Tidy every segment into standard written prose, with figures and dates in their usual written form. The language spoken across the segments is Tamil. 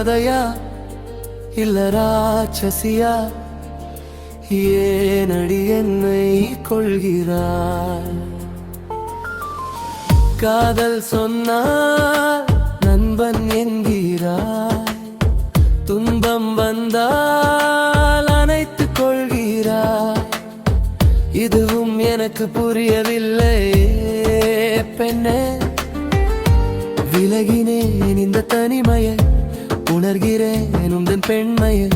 தேவதையா இல்ல ராட்சசியா, ஏனடி என்னை கொள்கிறாய்? காதல் சொன்னால் நண்பன் என்கிறாய், துன்பம் வந்தால் அணைத்துக் கொள்கிறாய். இதுவும் எனக்கு புரியவில்லை பெண்ணே. விலகினேன் இந்த தனிமையை, உணர்கிறேன் உந்தன் பெண்மையை.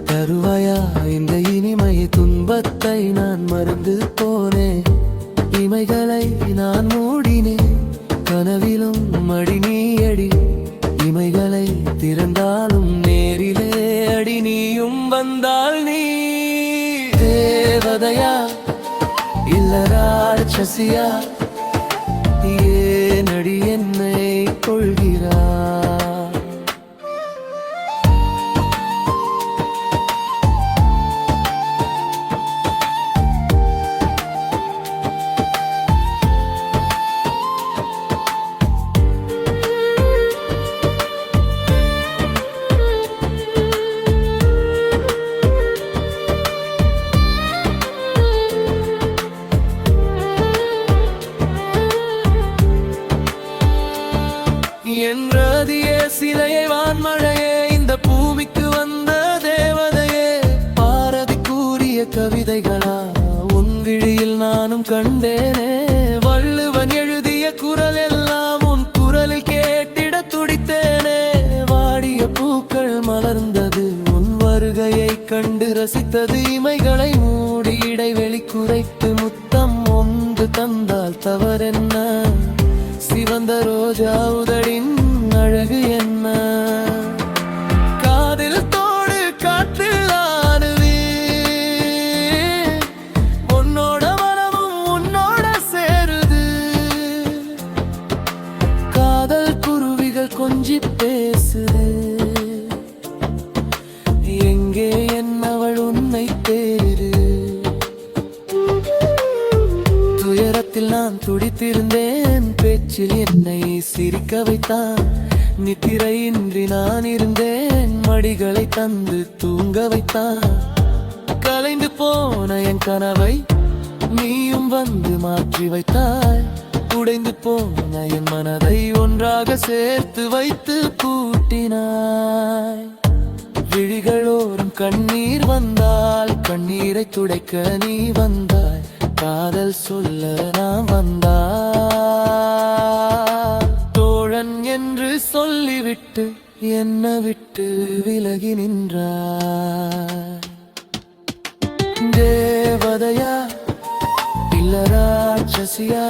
தருவாயா இந்த இனிமையை? துன்பத்தை நான் மறந்து போனேன், இமைகளை நான் மூடினேன். கனவிலும் மடி நீ அடி, இமைகளை திறந்தாலும் நேரிலே அடி. நீயும் வந்தால் நீ தேவதையா இல்ல ராட்சசியா, ஏனடி என்னை கொள்கிறாய்? என்றதியே சிலையை வான்மழையே, இந்த பூமிக்கு வந்த தேவதையே. பாரதி கூறிய கவிதைகளா உன் விழியில் நானும் கண்டேனே. வள்ளுவன் எழுதிய குரல் எல்லாம் உன் குரலில் கேட்டிட துடித்தேனே. வாடிய பூக்கள் மலர்ந்தது உன் வருகையை கண்டு ரசித்தது. இமைகளை மூடி இடைவெளி குறைத்து முத்தம் ஒன்று தந்தால் தவறென்ன? சிவந்த ரோஜா உதடின் அழகு என்ன? காதில் தோடு காற்றில் ஆடுவே, உன்னோட மனமும் உன்னோட சேருது. காதல் குருவிகள் கொஞ்சி பேசுது, எங்கே என்னவள் உன்னை தேரு? துயரத்தில் நான் துடித்திருந்தேன், பேச்சில் என்னை சிரிக்க வைத்தான். நித்திரையின்றி நான் இருந்தேன், மடிகளை தந்து தூங்க வைத்தான். கலைந்து போன என் கனவை நீயும் வந்து மாற்றி வைத்தாய். உடைந்து போன என் மனதை ஒன்றாக சேர்த்து வைத்து பூட்டினாய். விழிகளோறும் கண்ணீர் வந்தால் கண்ணீரை துடைக்க நீ வந்தாய். காதல் சொல்ல நான் வந்தாய். தோழன் என்று சொல்லிவிட்டு என்னை விட்டு விலகி நின்றாய். தேவதையா இல்ல ராட்சசியா,